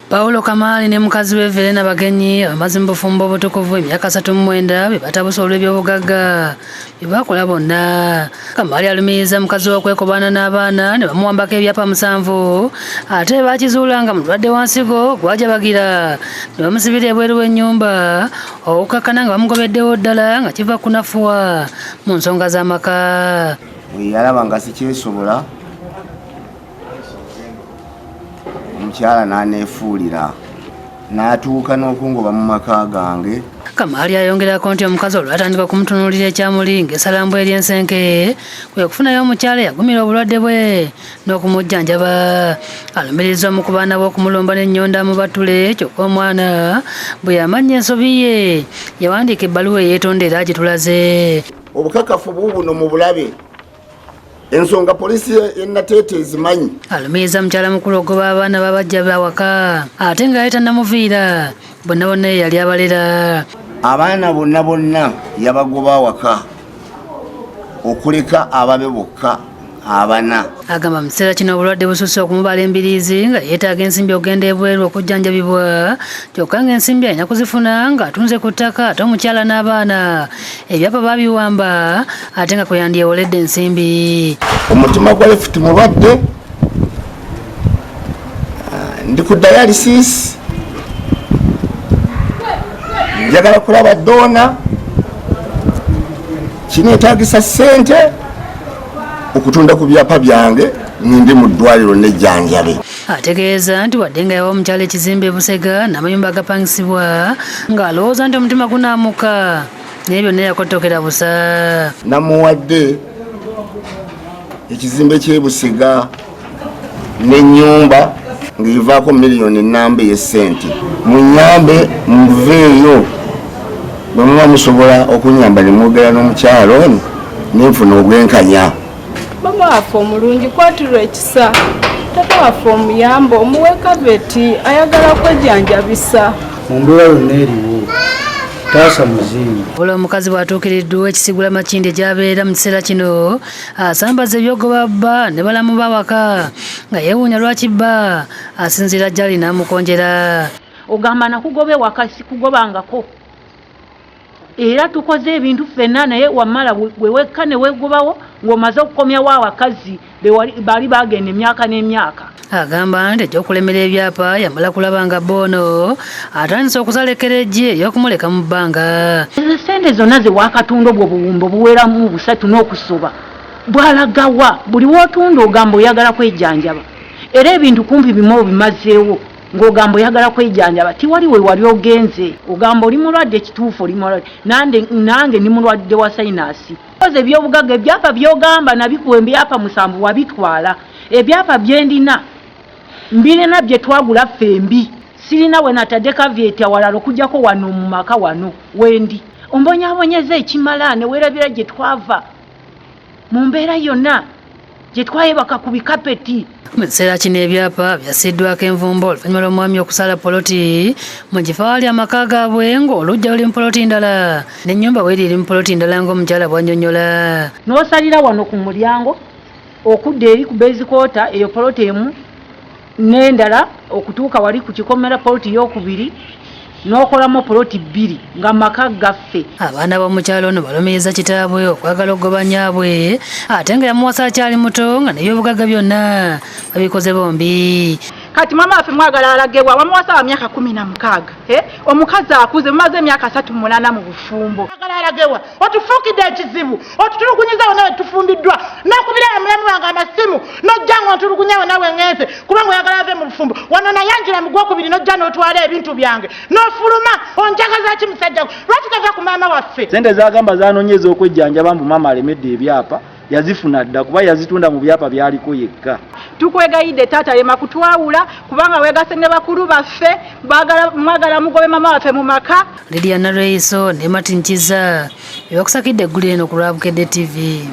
Paulo Kamali ne mukazi we Verena Bagenyi abamaze mu bufumbo obutukuvu emyaka 39 be batabusa olw'ebyobugagga bye bakola bonna. Kamali alumiriza mukazi we okwekobana n'abaana ne bamuwambako ebyapa 7 ate bakizuula nga mulwadde wa nsigo gwajabagira ne bamusibira ebweru w'ennyumba okukakkana nga bamugobeddewo ddala nga kiva kunafuwa mu nsonga z'amaka. Yalaba nga sikyesobola omukyala n'aneefuulira n'atuuka n'okungoba mu maka gange. Kamali ayongerako nti omukazi olwatandika okumutunuulira ekyamuli ng'esalambwa ery'ensenke kwe kufunayo omukyala yagumira obulwadde bwe n'okumujjanjaba. Alumiriza omu ku baana b'okumulumba n'ennyonda mu Batule kyokka omwana bwe yamanya ensobi ye yawandiika ebbaluwa eyeetonda era agitulaze. Obukakafu buubuno mu bulabe ensonga polisi ennateete ezimanyi. Alumiriza mukyala mukulu ogoba abaana babajja bawaka ate nga yali tannamuviira bonna bonna ye yali abalera. Abaana bonna yabagoba awaka okuleka ababe bokka abana. Agamba mu kiseera kino obulwadde bususse okumubala embiriizi nga yeetaaga ensimbi okugenda ebweru okujjanjabibwa kyokka ng'ensimbi alina kuzifuna ng'atunze ku ttaka ate omukyala n'abaana ebyapa babiwamba ate nga kwe yandyewoledde ensimbi. Omutima gwa lefuti mulwadde, ndi ku dialysis, njagala kulaba doona, kineetaagisa ssente okutunda ku byapa byange ndi mu ddwaliro n'ejjanjabe. Ategeeza nti wadde nga yawa omukyala ekizimbe Busega n'amayumba agapangisibwa ng'alowooza nti omutima gunaamuka naye byonna yakottokera busa. Namuwadde ekizimbe ky'e Busega n'ennyumba ng'evaako miliyoni nnamba ey'essente. Munyambe muveeyo bwe muba musobola okunyamba ne mwogera n'omukyala ono nenfuna ogwenkanya. Mama waffe omulungi kwatulwa ekisa, tata waffe omuyamba omuwe kaveti ayagala kwejjanjabisa. Mu mbeera yonna eriwo taasa muzingi. Olwo omukazi bw'atuukiriddwa ekisigula makindi gy'abeera mu kiseera kino asambaza ebyogoba bba ne balamu bawaka nga yeewuunya lwaki bba asinziira gy'ali n'amukonjera. Ogamba nakugobe waka sikugobangako era tukoze ebintu ffenna naye wamala wewekka ne wegobawo ng'omaze okukomyawo abakazi bali bagenda emyaka n'emyaka. Agamba nti egy'okulemera ebyapa yamala kulaba nga boono atandise okusala ekkerejje ery'okumuleka mu bbanga. Ezo ssente zonna ze waakatunda obwo buwumbo buweramu 3 n'okusoba bwalagawa buli w'otunda ogamba oyagala kwejjanjaba era ebintu kumpi bimu obimazeewo ng'ogamba oyagala kwejjanjaba tiwali we wali ogenze ogamba oli mulwadde ekituufu oli mulwadde nange ndi mulwadde wa sayinaasi. Oze ebyobugagga ebyapa by'ogamba nabikuwa ebyapa 7 wabitwala ebyapa byendina mbirina bye twagula ffembi sirina we natadde kavyeti awalala okujjako wano mu maka wano wendi ombonyabonyeza ekimala ne weerabira gye twava mu mbeera yonna gye twayebaka ku bikapeti. Mu kiseera kino ebyapa byasiddwako envumbo oluvannyuma lw'omwami okusala poloti mu kifo awali amaka gaabwe ng'olujja luli mu poloti ndala n'ennyumba weeri eri mu poloti ndala ng'omukyala bw'annyonnyola. N'osalira wano ku mulyango okudda eri ku bezikoota eyo poloti emu n'endala okutuuka wali ku kikomera poloti y'okubiri n'okolamu poloti 2 nga maka gaffe. Abaana b'omukyalo ono balumiriza kitaabwe okwagala okugoba nnyabwe ate nga yamuwasa akyali muto nga n'ebyobugagga byonna babikoze bombi. Kati mama waffe mwagala alagewa wamuwasa wa myaka 16 omukazi akuze mumaze emyaka 38 mu bufumbo. Mwagala alagewa otufuukidde ekizibu otutulugunyizawo nawe tufumbiddwa n'okubira omulamu wange amasimu n'ojjangu ontulugunyawo nawe ngenze kubanga oyagala ave mu bufumbo wano nayanjira mu gwokubiri n'ojja n'otwala ebintu byange n'ofuluma onjagaza ki musajja lwaki tava ku maama waffe. Sente zagamba zanonyeza okwejjanjaba mbu maama alemedde ebyapa yazifuna dda kuba yazitunda mu byapa byaliko yekka. Tukwegayidde taata yema kutwawula kubanga wegase ne bakulu baffe mwagala mugobe mama waffe mu maka. Lydia Narreiso ne Martin Kiza ebyokusakidde eggulu eno ku Lwabukedde TV.